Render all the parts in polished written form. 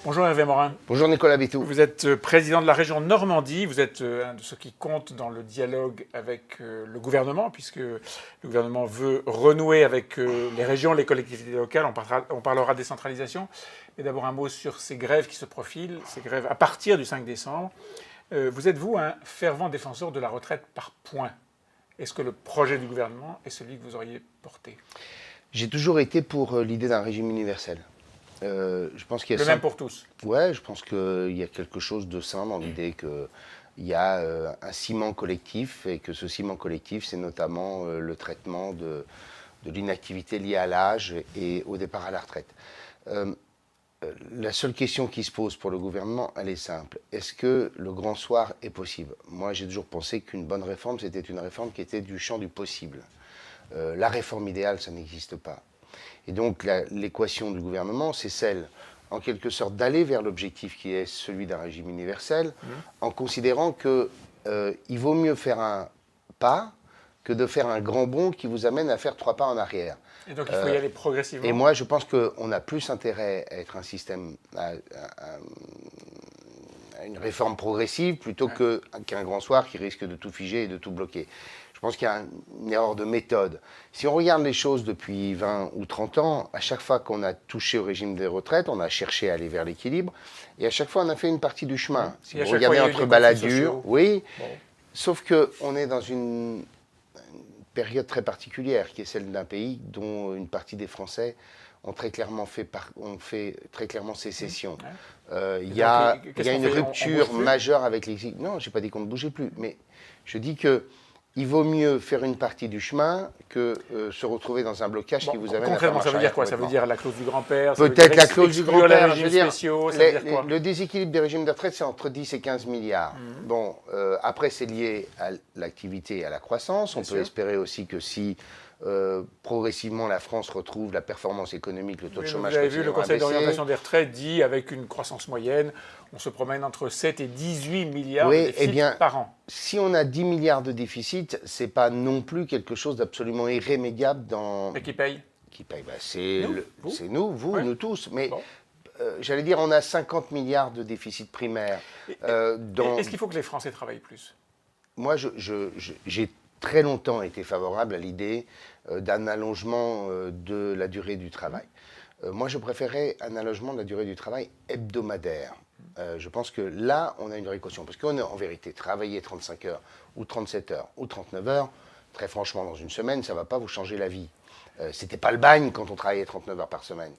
Bonjour Hervé Morin. Bonjour Nicolas Bétou. Vous êtes président de la région Normandie. Vous êtes un de ceux qui comptent dans le dialogue avec le gouvernement, puisque le gouvernement veut renouer avec les régions, les collectivités locales. On parlera décentralisation. Mais d'abord un mot sur ces grèves qui se profilent, ces grèves à partir du 5 décembre. Vous êtes, vous, un fervent défenseur de la retraite par points. Est-ce que le projet du gouvernement est celui que vous auriez porté? J'ai toujours été pour l'idée d'un régime universel. Je pense qu'il y a le même pour tous. Ouais, je pense qu'il y a quelque chose de sain dans l'idée qu'il y a un ciment collectif et que ce ciment collectif, c'est notamment le traitement de l'inactivité liée à l'âge et au départ à la retraite. La seule question qui se pose pour le gouvernement, elle est simple. Est-ce que le grand soir est possible? Moi, j'ai toujours pensé qu'une bonne réforme, c'était une réforme qui était du champ du possible. La réforme idéale, ça n'existe pas. Et donc, l'équation du gouvernement, c'est celle, en quelque sorte, d'aller vers l'objectif qui est celui d'un régime universel, en considérant qu'il vaut mieux faire un pas que de faire un grand bond qui vous amène à faire 3 pas en arrière. Et donc, il faut y aller progressivement. Et moi, je pense qu'on a plus intérêt à être un système, à une réforme progressive, plutôt qu'un grand soir qui risque de tout figer et de tout bloquer. Je pense qu'il y a une erreur de méthode. Si on regarde les choses depuis 20 ou 30 ans, à chaque fois qu'on a touché au régime des retraites, on a cherché à aller vers l'équilibre, et à chaque fois on a fait une partie du chemin. Si vous regardez entre Balladur, oui, sauf qu'on est dans une période très particulière, qui est celle d'un pays dont une partie des Français ont très clairement fait très clairement sécession. Il y a une rupture majeure avec les... Non, je n'ai pas dit qu'on ne bougeait plus, mais je dis que il vaut mieux faire une partie du chemin que se retrouver dans un blocage qui vous amène à faire concrètement, ça veut dire quoi? Ça veut dire la clause du grand-père? Peut-être la clause du grand-père. Je veux dire, le déséquilibre des régimes de retraite, c'est entre 10 et 15 milliards. Bon, après, c'est lié à l'activité et à la croissance. On peut espérer aussi que si progressivement la France retrouve la performance économique, le taux de chômage... Vous avez vu, le Conseil d'orientation des retraites dit, avec une croissance moyenne, on se promène entre 7 et 18 milliards de déficit par an. Si on a 10 milliards de déficit, ce n'est pas non plus quelque chose d'absolument irrémédiable dans... Et qui paye? Qui paye, c'est nous, vous, nous tous. Mais j'allais dire, on a 50 milliards de déficit primaire. Est-ce qu'il faut que les Français travaillent plus? Moi, j'ai très longtemps été favorable à l'idée d'un allongement de la durée du travail. Moi, je préférais un allongement de la durée du travail hebdomadaire. Je pense que là, on a une vraie équation. Parce qu'on a en vérité travaillé 35 heures, ou 37 heures, ou 39 heures. Très franchement, dans une semaine, ça ne va pas vous changer la vie. C'était pas le bagne quand on travaillait 39 heures par semaine.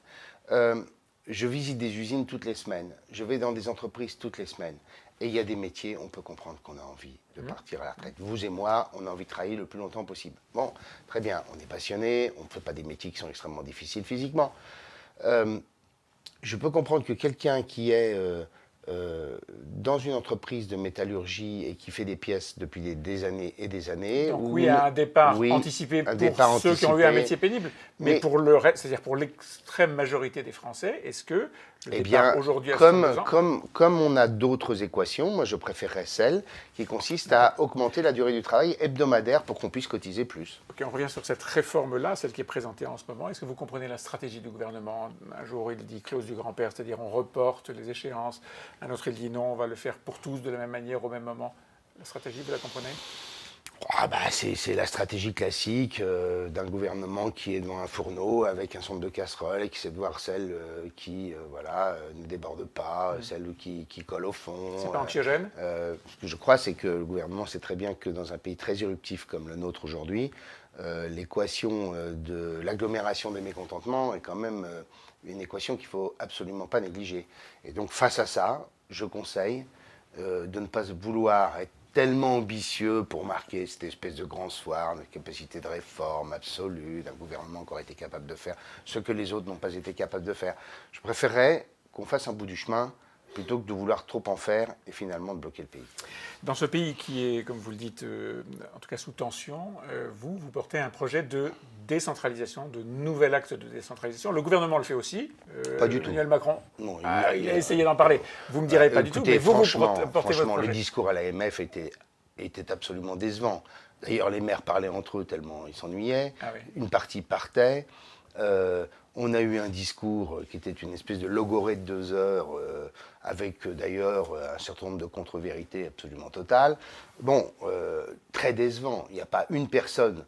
Je visite des usines toutes les semaines. Je vais dans des entreprises toutes les semaines. Et il y a des métiers, on peut comprendre qu'on a envie de partir à la retraite. Vous et moi, on a envie de travailler le plus longtemps possible. Bon, très bien, on est passionné, on ne fait pas des métiers qui sont extrêmement difficiles physiquement. Je peux comprendre que quelqu'un qui est dans une entreprise de métallurgie et qui fait des pièces depuis des années et des années... Donc il y a un départ anticipé pour ceux qui ont eu un métier pénible, mais pour le reste, c'est-à-dire pour l'extrême majorité des Français, est-ce que le départ aujourd'hui à 62 ans... Comme on a d'autres équations, moi je préférerais celle qui consiste à augmenter la durée du travail hebdomadaire pour qu'on puisse cotiser plus. Ok, on revient sur cette réforme-là, celle qui est présentée en ce moment. Est-ce que vous comprenez la stratégie du gouvernement? Un jour, il dit clause du grand-père, c'est-à-dire on reporte les échéances. Un autre, il dit non, on va le faire pour tous de la même manière, au même moment. La stratégie, vous la comprenez? C'est la stratégie classique d'un gouvernement qui est devant un fourneau avec un centre de casseroles et qui sait de voir celle qui ne déborde pas, celle qui colle au fond. C'est pas anxiogène? Ce que je crois, c'est que le gouvernement sait très bien que dans un pays très éruptif comme le nôtre aujourd'hui, l'équation de l'agglomération des mécontentements est quand même une équation qu'il ne faut absolument pas négliger. Et donc face à ça, je conseille de ne pas vouloir être tellement ambitieux pour marquer cette espèce de grand soir, de capacité de réforme absolue d'un gouvernement qui aurait été capable de faire ce que les autres n'ont pas été capables de faire. Je préférerais qu'on fasse un bout du chemin plutôt que de vouloir trop en faire et finalement de bloquer le pays. Dans ce pays qui est, comme vous le dites, en tout cas sous tension, vous portez un projet de décentralisation, de nouvel acte de décentralisation. Le gouvernement le fait aussi. Pas du tout. Emmanuel Macron, non, il a essayé d'en parler. Vous ne me direz pas du tout, mais vous portez votre projet. Le discours à l'AMF était absolument décevant. D'ailleurs, les maires parlaient entre eux tellement ils s'ennuyaient. Une partie partait. On a eu un discours qui était une espèce de logorée de 2 heures, avec d'ailleurs un certain nombre de contre-vérités absolument totales. Bon, très décevant. Il n'y a pas une personne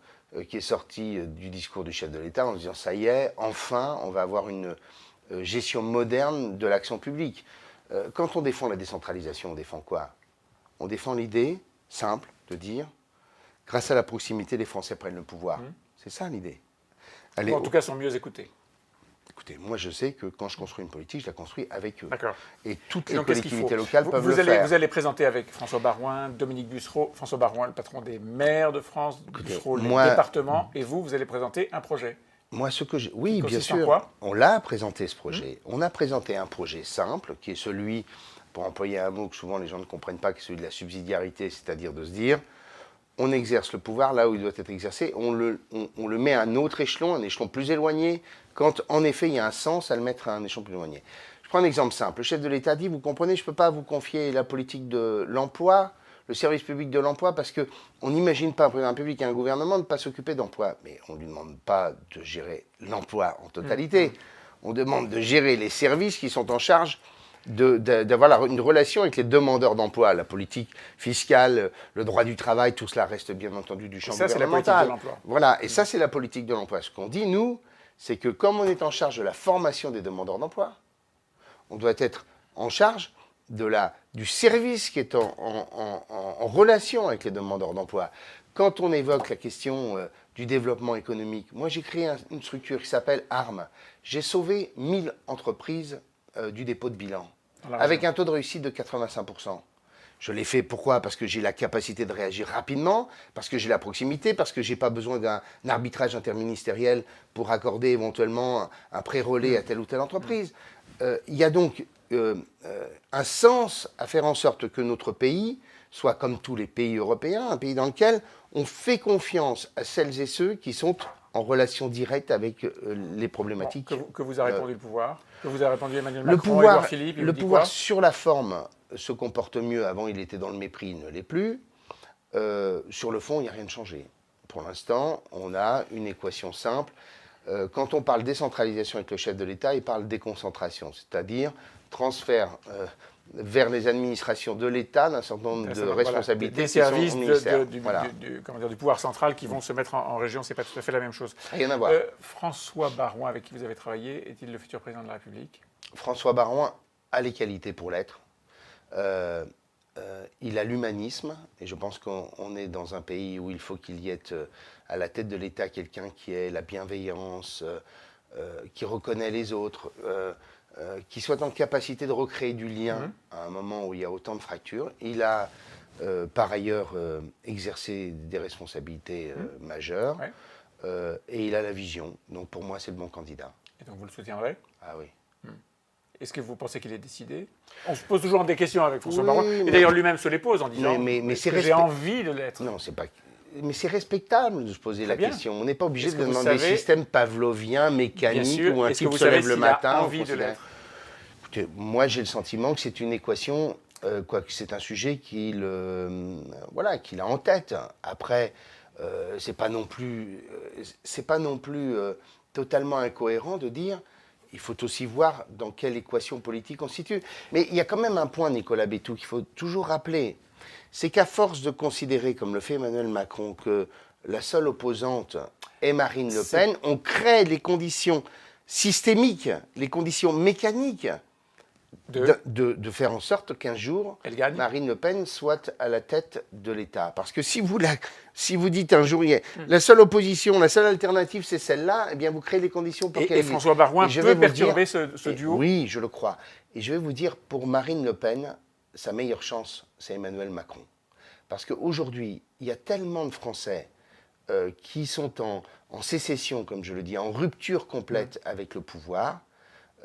qui est sortie du discours du chef de l'État en disant « ça y est, enfin, on va avoir une gestion moderne de l'action publique ». Quand on défend la décentralisation, on défend quoi? On défend l'idée simple de dire « grâce à la proximité, les Français prennent le pouvoir ». C'est ça l'idée. Ou en tout cas, sont mieux écoutés. Écoutez, moi je sais que quand je construis une politique, je la construis avec eux. D'accord. Et toutes les collectivités locales peuvent le faire. Vous allez présenter avec François Baroin, Dominique Bussereau, François Baroin, le patron des maires de France, Bussereau, les départements, et vous allez présenter un projet. Moi, oui, bien sûr, quoi? On l'a présenté ce projet. On a présenté un projet simple, qui est celui, pour employer un mot que souvent les gens ne comprennent pas, qui est celui de la subsidiarité, c'est-à-dire de se dire, on exerce le pouvoir là où il doit être exercé, on le met à un autre échelon, un échelon plus éloigné, quand en effet il y a un sens à le mettre à un échelon plus éloigné. Je prends un exemple simple. Le chef de l'État dit, vous comprenez, je ne peux pas vous confier la politique de l'emploi, le service public de l'emploi, parce qu'on n'imagine pas un président de la République et un gouvernement ne pas s'occuper d'emploi. Mais on ne lui demande pas de gérer l'emploi en totalité. On demande de gérer les services qui sont en charge d'avoir une relation avec les demandeurs d'emploi. La politique fiscale, le droit du travail, tout cela reste bien entendu du champ gouvernemental. Ça, c'est la politique de l'emploi. Voilà, et ça, c'est la politique de l'emploi. Ce qu'on dit, nous, c'est que comme on est en charge de la formation des demandeurs d'emploi, on doit être en charge du service qui est en relation avec les demandeurs d'emploi. Quand on évoque la question du développement économique, moi j'ai créé une structure qui s'appelle ARM. J'ai sauvé 1000 entreprises du dépôt de bilan, avec un taux de réussite de 85%. Je l'ai fait, pourquoi? Parce que j'ai la capacité de réagir rapidement, parce que j'ai la proximité, parce que je n'ai pas besoin d'un arbitrage interministériel pour accorder éventuellement un pré-relais à telle ou telle entreprise. Il y a donc un sens à faire en sorte que notre pays soit comme tous les pays européens, un pays dans lequel on fait confiance à celles et ceux qui sont en relation directe avec les problématiques. Que vous a répondu le pouvoir? Que vous a répondu Emmanuel Macron, Édouard Philippe? Le pouvoir, sur la forme, se comporte mieux. Avant, il était dans le mépris, il ne l'est plus. Sur le fond, il n'y a rien de changé. Pour l'instant, on a une équation simple. Quand on parle décentralisation avec le chef de l'État, il parle déconcentration, c'est-à-dire transfert vers les administrations de l'État d'un certain nombre de responsabilités des services du du pouvoir central qui vont se mettre en région. C'est pas tout à fait la même chose. Rien à voir. François Baroin, avec qui vous avez travaillé, est-il le futur président de la République? François Baroin a les qualités pour l'être. Il a l'humanisme, et je pense qu'on est dans un pays où il faut qu'il y ait à la tête de l'État quelqu'un qui ait la bienveillance, qui reconnaît les autres, qui soit en capacité de recréer du lien à un moment où il y a autant de fractures. Il a par ailleurs exercé des responsabilités majeures, et il a la vision. Donc pour moi, c'est le bon candidat. Et donc vous le soutiendrez? Ah oui. Est-ce que vous pensez qu'il est décidé? On se pose toujours des questions avec François Baroin, et d'ailleurs lui-même se les pose en disant j'ai envie de l'être. Non, c'est pas. Mais c'est respectable de se poser la question. On n'est pas obligé de demander des systèmes pavloviens, mécaniques, où un type se lève le matin. Envie de l'être. Écoutez, moi, j'ai le sentiment que c'est une équation, que c'est un sujet qu'il a en tête. Après, c'est pas non plus totalement incohérent de dire. Il faut aussi voir dans quelle équation politique on se situe. Mais il y a quand même un point, Nicolas Bétou, qu'il faut toujours rappeler. C'est qu'à force de considérer, comme le fait Emmanuel Macron, que la seule opposante est Marine Le Pen, on crée les conditions systémiques, les conditions mécaniques de faire en sorte qu'un jour, Marine Le Pen soit à la tête de l'État. Parce que si vous dites un jour, la seule opposition, la seule alternative, c'est celle-là, eh bien vous créez les conditions pour qu'elle existe. Et François Baroin peut perturber ce duo? Oui, je le crois. Et je vais vous dire, pour Marine Le Pen, sa meilleure chance, c'est Emmanuel Macron. Parce qu'aujourd'hui, il y a tellement de Français qui sont en sécession, comme je le dis, en rupture complète avec le pouvoir.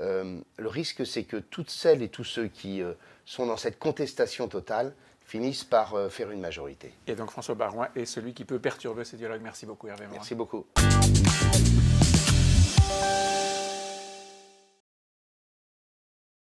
Le risque, c'est que toutes celles et tous ceux qui sont dans cette contestation totale finissent par faire une majorité. Et donc François Baroin est celui qui peut perturber ce dialogue. Merci beaucoup Hervé Morin. Merci beaucoup.